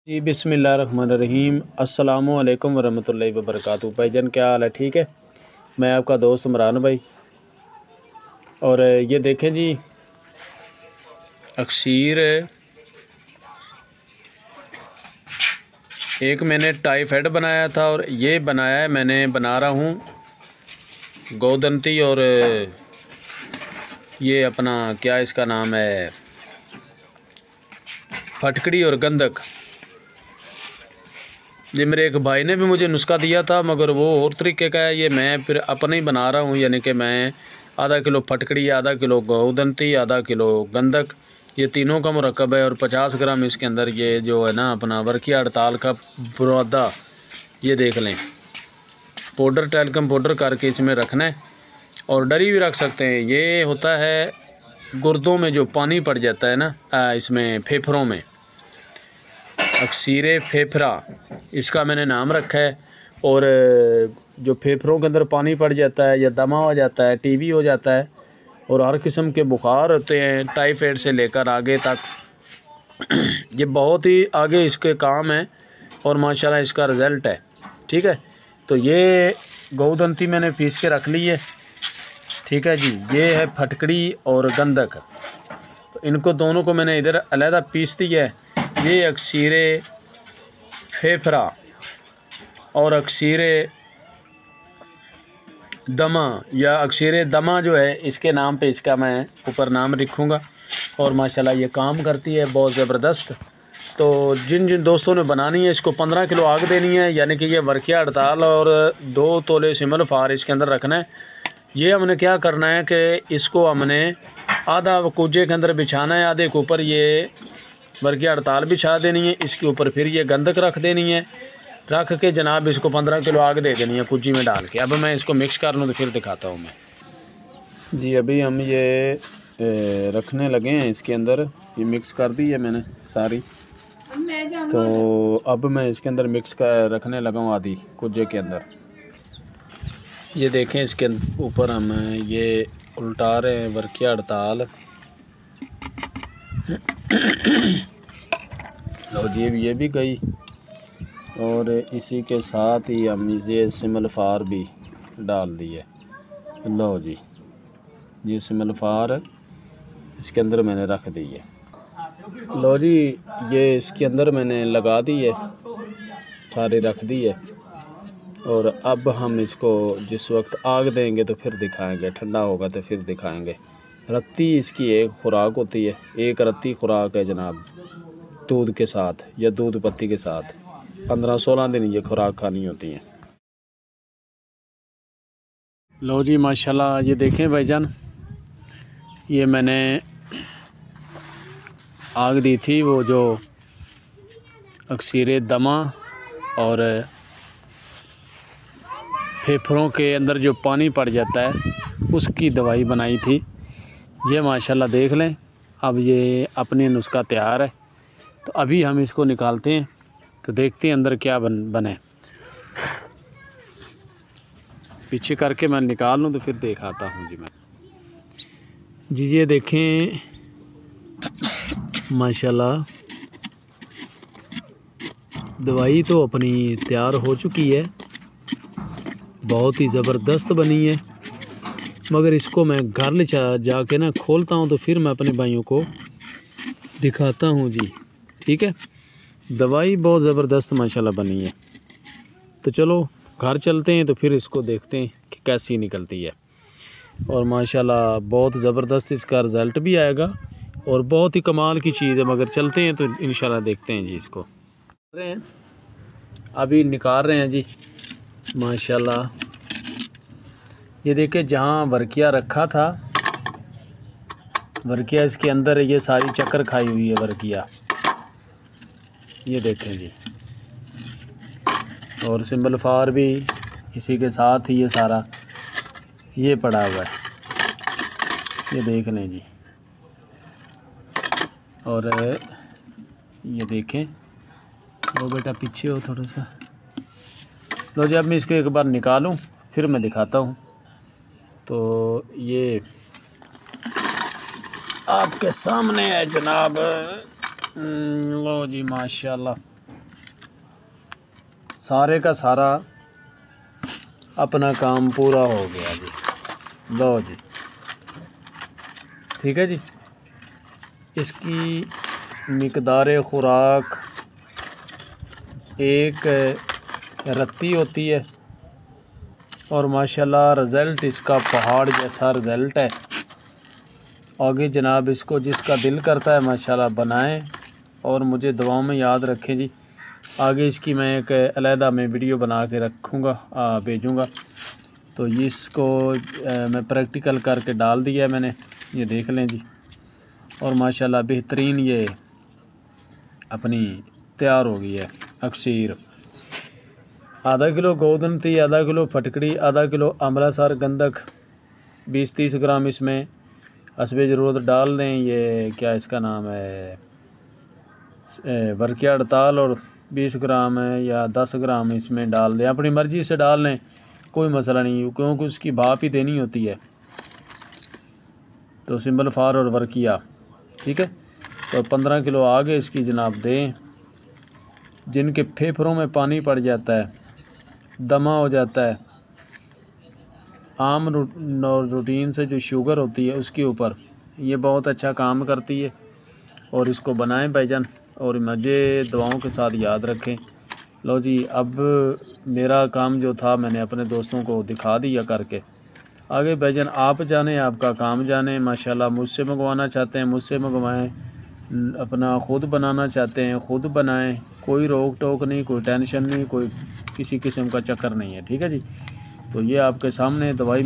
जी बिस्मिल्लाहिर्रहमानिर्रहीम अस्सलामु अलैकुम वरहमतुल्लाहि वबरकातुहू। भाईजान क्या हाल है? ठीक है। मैं आपका दोस्त इमरान भाई। और ये देखें जी, अक्सीर एक मैंने टाइफाइड बनाया था और ये बनाया है, मैंने बना रहा हूँ गोदंती और ये अपना क्या इसका नाम है, फटकड़ी और गंधक। ये मेरे एक भाई ने भी मुझे नुस्खा दिया था, मगर वो और तरीके का है। ये मैं फिर अपने ही बना रहा हूँ, यानी कि मैं आधा किलो फटकड़ी, आधा किलो गोदंती, आधा किलो गंधक, ये तीनों का मुरक्कब है। और 50 ग्राम इसके अंदर ये जो है ना अपना वर्किया हड़ताल का बुरादा, ये देख लें, पाउडर टैल्कम पाउडर करके इसमें रखना है। और डरी भी रख सकते हैं। ये होता है गुर्दों में जो पानी पड़ जाता है ना, इसमें फेफड़ों में, अक्सीर फेफड़ा इसका मैंने नाम रखा है। और जो फेफड़ों के अंदर पानी पड़ जाता है या दमा हो जाता है, टीबी हो जाता है और हर किस्म के बुखार होते हैं, टाइफाइड से लेकर आगे तक, ये बहुत ही आगे इसके काम है और माशाल्लाह इसका रिज़ल्ट है। ठीक है। तो ये गोदंती मैंने पीस के रख ली है। ठीक है जी। ये है फटकड़ी और गंधक, तो इनको दोनों को मैंने इधर अलहदा पीस दिया है। ये अक्सीर फेफड़ा और अक्सीर दमा या अक्सीर दमा जो है, इसके नाम पे इसका मैं ऊपर नाम लिखूँगा। और माशाल्लाह ये काम करती है बहुत ज़बरदस्त। तो जिन जिन दोस्तों ने बनानी है, इसको 15 किलो आग देनी है, यानी कि ये वर्किया हड़ताल और 2 तोले सिमल फार इसके अंदर रखना है। ये हमने क्या करना है कि इसको हमने आधा कूजे के अंदर बिछाना है, आधे के ऊपर ये वर्किया हड़ताल बिछा देनी है, इसके ऊपर फिर ये गंधक रख देनी है। रख के जनाब इसको 15 किलो आग दे देनी है कुज्जी में डाल के। अब मैं इसको मिक्स कर लूँ तो फिर दिखाता हूँ मैं जी। अभी हम ये रखने लगे हैं इसके अंदर, ये मिक्स कर दी है मैंने सारी। तो अब मैं इसके अंदर मिक्स कर रखने लगा हूँ आधी कुज्जे के अंदर। ये देखें, इसके ऊपर हम ये उल्टा रहे हैं वर्किया हड़ताल। लो जी, ये भी गई और इसी के साथ ही हम ये सिमल फार भी डाल दिए। लो जी, ये सिमल फार इसके अंदर मैंने रख दी है। लो जी, ये इसके अंदर मैंने लगा दी है, सारी रख दी है। और अब हम इसको जिस वक्त आग देंगे तो फिर दिखाएंगे, ठंडा होगा तो फिर दिखाएंगे। रत्ती इसकी एक खुराक होती है, एक रत्ती खुराक है जनाब, दूध के साथ या दूध पत्ती के साथ 15-16 दिन ये खुराक खानी होती है। लो जी माशाल्लाह, ये देखें भाईजान, ये मैंने आग दी थी वो जो अक्सीर दमा और फेफड़ों के अंदर जो पानी पड़ जाता है उसकी दवाई बनाई थी। ये माशाल्लाह देख लें, अब ये अपने नुस्खा तैयार है। तो अभी हम इसको निकालते हैं तो देखते हैं अंदर क्या बने। पीछे करके मैं निकाल लूँ तो फिर दिखाता हूँ जी मैं जी। ये देखें माशाल्लाह, दवाई तो अपनी तैयार हो चुकी है, बहुत ही ज़बरदस्त बनी है। मगर इसको मैं घर ले जाके ना खोलता हूँ तो फिर मैं अपने भाइयों को दिखाता हूँ जी। ठीक है। दवाई बहुत ज़बरदस्त माशाल्लाह बनी है। तो चलो घर चलते हैं तो फिर इसको देखते हैं कि कैसी निकलती है। और माशाल्लाह बहुत ज़बरदस्त इसका रिज़ल्ट भी आएगा और बहुत ही कमाल की चीज़ है। मगर चलते हैं तो इंशाल्लाह देखते हैं जी। इसको अभी निकाल रहे हैं जी माशाल्लाह। ये देखिए, जहाँ वर्किया रखा था, वर्किया इसके अंदर ये सारी चक्कर खाई हुई है वर्किया, ये देखें जी। और सिंबल फार भी इसी के साथ ही ये सारा ये पड़ा हुआ है, ये देख लें जी। और ये देखें, वो बेटा पीछे हो थोड़ा सा। लो जी, अब मैं इसको एक बार निकालूं फिर मैं दिखाता हूँ। तो ये आपके सामने है जनाब। लो जी माशाल्लाह, सारे का सारा अपना काम पूरा हो गया जी। लो जी, ठीक है जी। इसकी मिकदार खुराक एक रत्ती होती है और माशाल्लाह रिज़ल्ट इसका पहाड़ जैसा रिज़ल्ट है। आगे जनाब इसको जिसका दिल करता है माशाल्लाह बनाएं और मुझे दुआओं में याद रखें जी। आगे इसकी मैं एक अलहदा में वीडियो बना के रखूँगा, भेजूँगा। तो इसको मैं प्रैक्टिकल करके डाल दिया है मैंने, ये देख लें जी। और माशाल्लाह बेहतरीन ये अपनी तैयार हो गई है अक्षीर। आधा किलो गोदनती, आधा किलो फटकड़ी, आधा किलो अमलासार गंधक, 20-30 ग्राम इसमें हस्बे ज़रूरत डाल दें। ये क्या इसका नाम है, वर्किया अड़ताल, और 20 ग्राम या 10 ग्राम इसमें डाल दें, अपनी मर्ज़ी से डाल लें, कोई मसला नहीं, क्योंकि उसकी भाप ही देनी होती है। तो सिंबल फार और वर्किया, ठीक है। तो 15 किलो आगे इसकी जनाब दें। जिनके फेफड़ों में पानी पड़ जाता है, दमा हो जाता है, आम रूटीन से जो शुगर होती है उसके ऊपर ये बहुत अच्छा काम करती है। और इसको बनाएं भाईजान और मुझे दुआओं के साथ याद रखें। लो जी, अब मेरा काम जो था मैंने अपने दोस्तों को दिखा दिया करके। आगे भाईजान आप जाने, आपका काम जाने। माशाल्लाह मुझसे मंगवाना चाहते हैं मुझसे मंगवाएं, अपना ख़ुद बनाना चाहते हैं ख़ुद बनाएं। कोई रोक टोक नहीं, कोई टेंशन नहीं, कोई किसी किस्म का चक्कर नहीं है, ठीक है जी। तो ये आपके सामने दवाई